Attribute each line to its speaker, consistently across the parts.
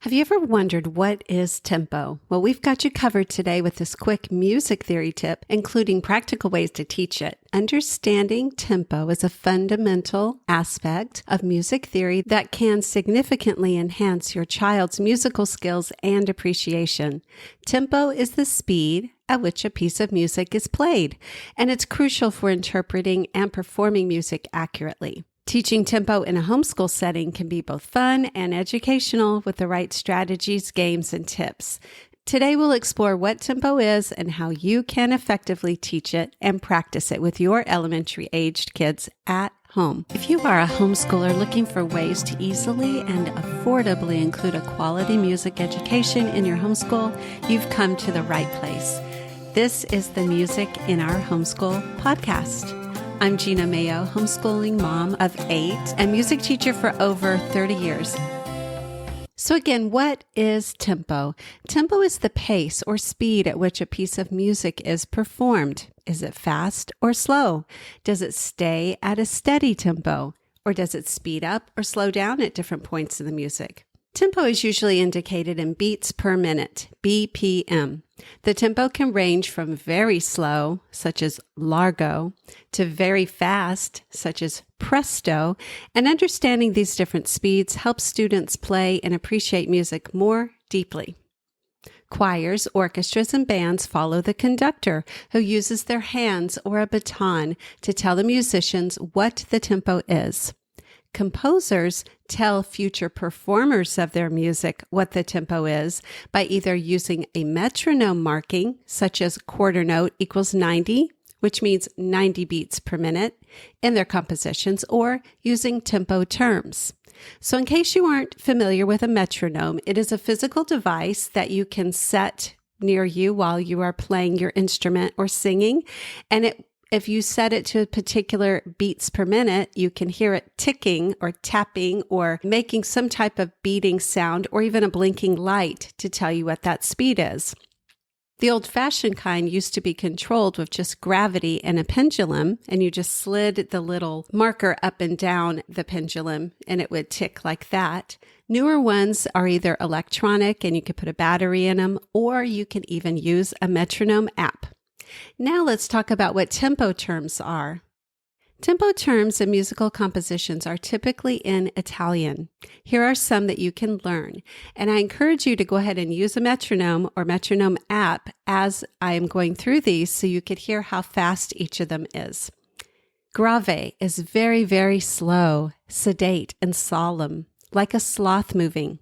Speaker 1: Have you ever wondered what is tempo? Well, we've got you covered today with this quick music theory tip, including practical ways to teach it. Understanding tempo is a fundamental aspect of music theory that can significantly enhance your child's musical skills and appreciation. Tempo is the speed at which a piece of music is played, and it's crucial for interpreting and performing music accurately. Teaching tempo in a homeschool setting can be both fun and educational with the right strategies, games, and tips. Today we'll explore what tempo is and how you can effectively teach it and practice it with your elementary-aged kids at home. If you are a homeschooler looking for ways to easily and affordably include a quality music education in your homeschool, you've come to the right place. This is the Music in Our Homeschool podcast. I'm Gina Mayo, homeschooling mom of 8 and music teacher for over 30 years. So again, what is tempo? Tempo is the pace or speed at which a piece of music is performed. Is it fast or slow? Does it stay at a steady tempo? Or does it speed up or slow down at different points in the music? Tempo is usually indicated in beats per minute, BPM. The tempo can range from very slow, such as largo, to very fast, such as presto, and understanding these different speeds helps students play and appreciate music more deeply. Choirs, orchestras, and bands follow the conductor, who uses their hands or a baton to tell the musicians what the tempo is. Composers tell future performers of their music what the tempo is by either using a metronome marking, such as quarter note equals 90, which means 90 beats per minute, in their compositions, or using tempo terms. So in case you aren't familiar with a metronome, it is a physical device that you can set near you while you are playing your instrument or singing, and if you set it to a particular beats per minute, you can hear it ticking or tapping or making some type of beating sound or even a blinking light to tell you what that speed is. The old-fashioned kind used to be controlled with just gravity and a pendulum, and you just slid the little marker up and down the pendulum and it would tick like that. Newer ones are either electronic and you can put a battery in them, or you can even use a metronome app. Now let's talk about what tempo terms are. Tempo terms in musical compositions are typically in Italian. Here are some that you can learn, and I encourage you to go ahead and use a metronome or metronome app as I am going through these so you could hear how fast each of them is. Grave is very, very slow, sedate, and solemn, like a sloth moving,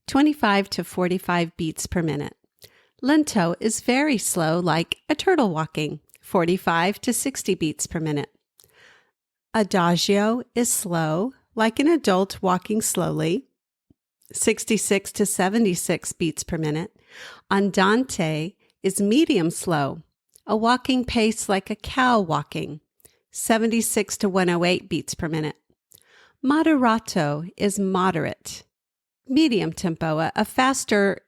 Speaker 1: 25 to 45 beats per minute. Lento is very slow, like a turtle walking, 45 to 60 beats per minute. Adagio is slow, like an adult walking slowly, 66 to 76 beats per minute. Andante is medium slow, a walking pace like a cow walking, 76 to 108 beats per minute. Moderato is moderate, medium tempo, a faster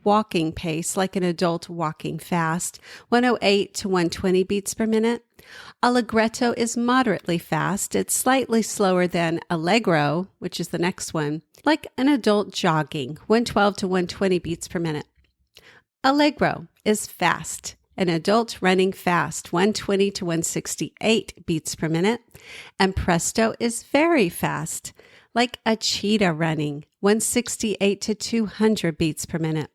Speaker 1: walking pace like an adult walking fast, 108 to 120 beats per minute. Allegretto is moderately fast. It's slightly slower than allegro, which is the next one, like an adult jogging, 112 to 120 beats per minute. Allegro is fast, an adult running fast, 120 to 168 beats per minute. And presto is very fast, like a cheetah running, 168 to 200 beats per minute.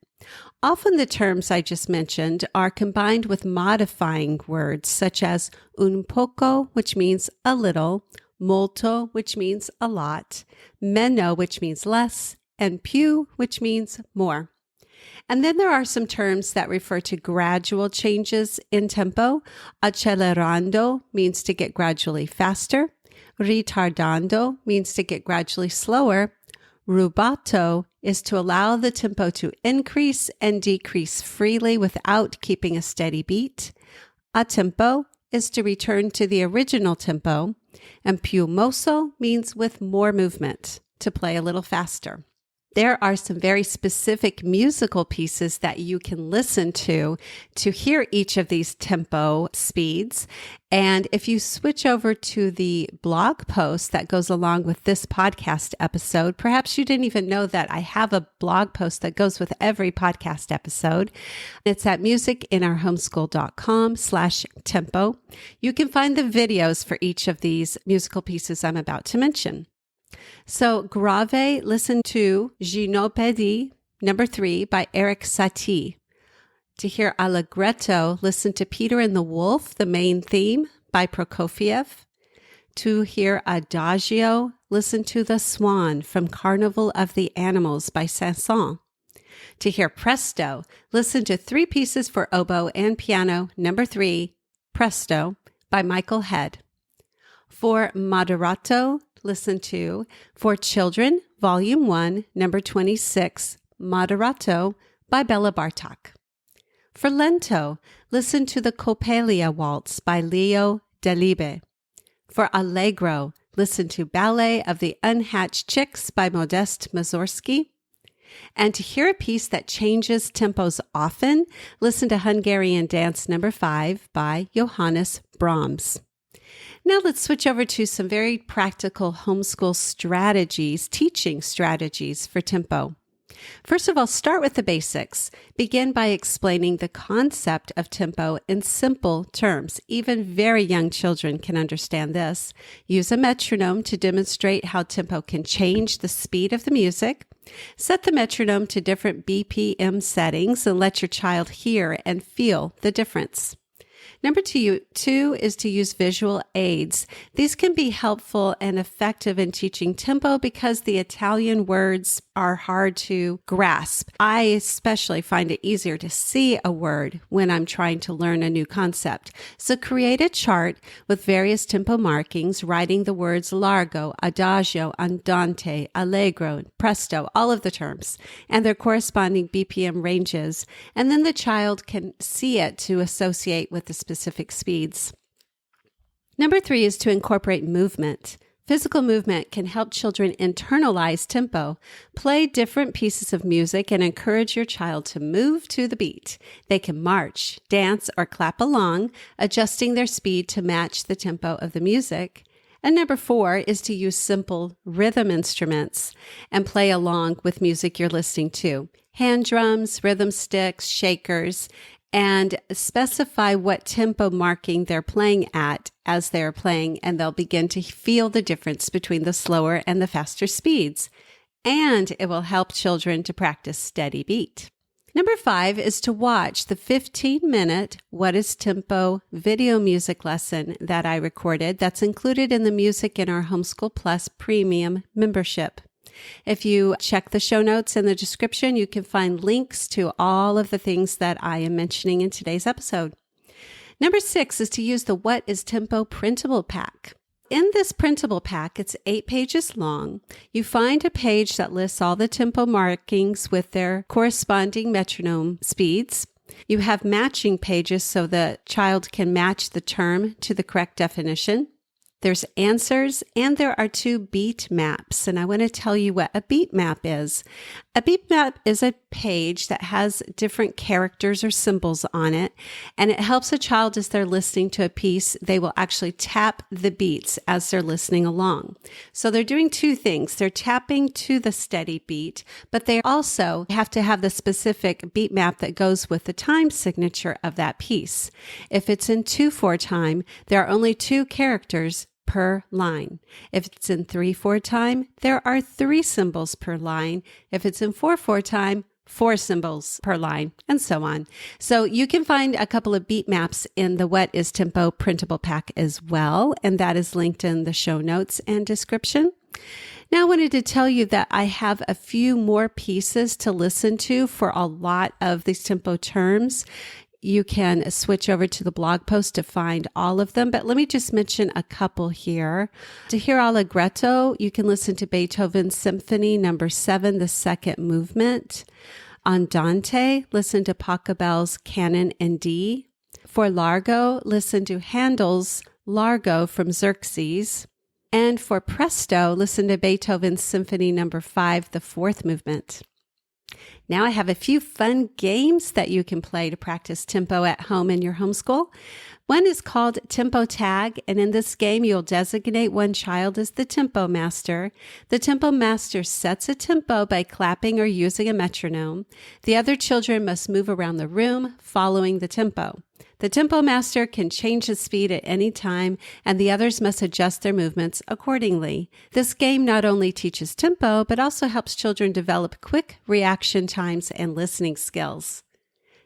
Speaker 1: Often the terms I just mentioned are combined with modifying words such as un poco, which means a little, molto, which means a lot, meno, which means less, and più, which means more. And then there are some terms that refer to gradual changes in tempo. Accelerando means to get gradually faster. Ritardando means to get gradually slower. Rubato is to allow the tempo to increase and decrease freely without keeping a steady beat. A tempo is to return to the original tempo. And più mosso means with more movement, to play a little faster. There are some very specific musical pieces that you can listen to hear each of these tempo speeds. And if you switch over to the blog post that goes along with this podcast episode, perhaps you didn't even know that I have a blog post that goes with every podcast episode. It's at musicinourhomeschool.com/tempo. You can find the videos for each of these musical pieces I'm about to mention. So grave, listen to Gynopédie number 3 by Eric Satie. To hear Allegretto, listen to Peter and the Wolf, the main theme by Prokofiev. To hear Adagio, listen to The Swan from Carnival of the Animals by Saint-Saëns. To hear Presto, listen to 3 pieces for oboe and piano, number 3, Presto by Michael Head. For Moderato, listen to For Children, Volume 1, number 26, Moderato by Bela Bartok. For Lento, listen to the Coppelia Waltz by Leo Delibes. For Allegro, listen to Ballet of the Unhatched Chicks by Modest Mussorgsky. And to hear a piece that changes tempos often, listen to Hungarian Dance number 5 by Johannes Brahms. Now let's switch over to some very practical homeschool strategies, teaching strategies for tempo. First of all, start with the basics. Begin by explaining the concept of tempo in simple terms. Even very young children can understand this. Use a metronome to demonstrate how tempo can change the speed of the music. Set the metronome to different BPM settings and let your child hear and feel the difference. Number 2 is to use visual aids. These can be helpful and effective in teaching tempo because the Italian words are hard to grasp. I especially find it easier to see a word when I'm trying to learn a new concept. So create a chart with various tempo markings, writing the words largo, adagio, andante, allegro, presto, all of the terms, and their corresponding BPM ranges. And then the child can see it to associate with the specific speeds. Number 3 is to incorporate movement. Physical movement can help children internalize tempo. Play different pieces of music and encourage your child to move to the beat. They can march, dance, or clap along, adjusting their speed to match the tempo of the music. And number 4 is to use simple rhythm instruments and play along with music you're listening to. Hand drums, rhythm sticks, shakers, and specify what tempo marking they're playing at as they're playing, and they'll begin to feel the difference between the slower and the faster speeds. And it will help children to practice steady beat. Number 5 is to watch the 15-minute What is Tempo video music lesson that I recorded that's included in the Music in Our Homeschool Plus premium membership. If you check the show notes in the description, you can find links to all of the things that I am mentioning in today's episode. Number 6 is to use the What is Tempo printable pack. In this printable pack, it's 8 pages long. You find a page that lists all the tempo markings with their corresponding metronome speeds. You have matching pages so the child can match the term to the correct definition. There's answers, and there are 2 beat maps, and I want to tell you what a beat map is. A beat map is a page that has different characters or symbols on it, and it helps a child as they're listening to a piece. They will actually tap the beats as they're listening along. So they're doing 2 things. They're tapping to the steady beat, but they also have to have the specific beat map that goes with the time signature of that piece. If it's in 2/4 time, there are only 2 characters per line. If it's in 3/4 time, there are 3 symbols per line. If it's in 4/4 time, 4 symbols per line, and so on. So you can find a couple of beat maps in the What is Tempo printable pack as well, and that is linked in the show notes and description. Now I wanted to tell you that I have a few more pieces to listen to for a lot of these tempo terms. You can switch over to the blog post to find all of them, but let me just mention a couple here. To hear Allegretto, you can listen to Beethoven's Symphony number 7, the second movement. Andante, listen to Pachelbel's Canon in D. For Largo, listen to Handel's Largo from Xerxes. And for presto, listen to Beethoven's Symphony No. 5, the fourth movement. Now I have a few fun games that you can play to practice tempo at home in your homeschool. One is called Tempo Tag, and in this game, you'll designate one child as the tempo master. The tempo master sets a tempo by clapping or using a metronome. The other children must move around the room following the tempo. The tempo master can change the speed at any time, and the others must adjust their movements accordingly. This game not only teaches tempo, but also helps children develop quick reaction times and listening skills.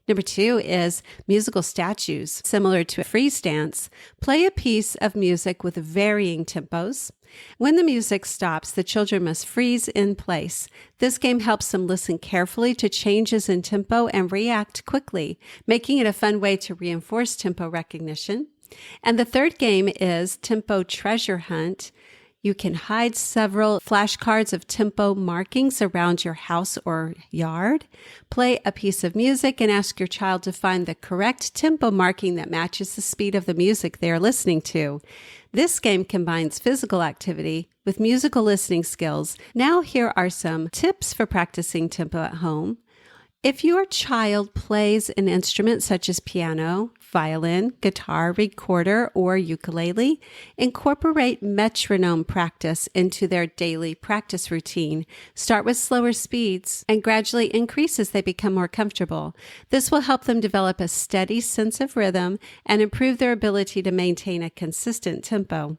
Speaker 1: Number 2 is musical statues. Similar to a freeze dance, play a piece of music with varying tempos. When the music stops, the children must freeze in place. This game helps them listen carefully to changes in tempo and react quickly, making it a fun way to reinforce tempo recognition. And the third game is Tempo Treasure Hunt. You can hide several flashcards of tempo markings around your house or yard. Play a piece of music and ask your child to find the correct tempo marking that matches the speed of the music they are listening to. This game combines physical activity with musical listening skills. Now here are some tips for practicing tempo at home. If your child plays an instrument such as piano, violin, guitar, recorder, or ukulele, incorporate metronome practice into their daily practice routine. Start with slower speeds and gradually increase as they become more comfortable. This will help them develop a steady sense of rhythm and improve their ability to maintain a consistent tempo.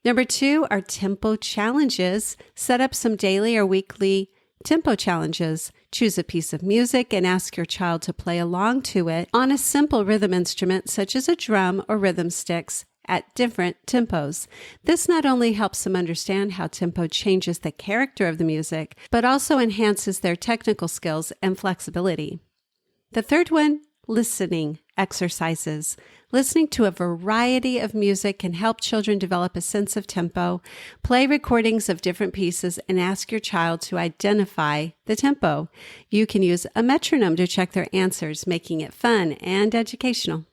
Speaker 1: Number 2 are tempo challenges. Set up some daily or weekly tempo challenges. Choose a piece of music and ask your child to play along to it on a simple rhythm instrument such as a drum or rhythm sticks at different tempos. This not only helps them understand how tempo changes the character of the music, but also enhances their technical skills and flexibility. The third one, listening exercises. Listening to a variety of music can help children develop a sense of tempo. Play recordings of different pieces and ask your child to identify the tempo. You can use a metronome to check their answers, making it fun and educational.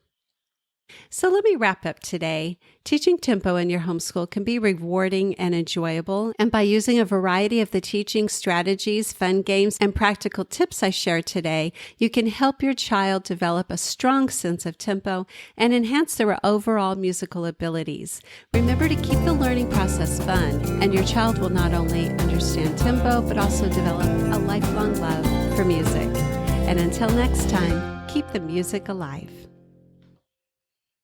Speaker 1: So let me wrap up today. Teaching tempo in your homeschool can be rewarding and enjoyable, and by using a variety of the teaching strategies, fun games, and practical tips I shared today, you can help your child develop a strong sense of tempo and enhance their overall musical abilities. Remember to keep the learning process fun, and your child will not only understand tempo, but also develop a lifelong love for music. And until next time, keep the music alive.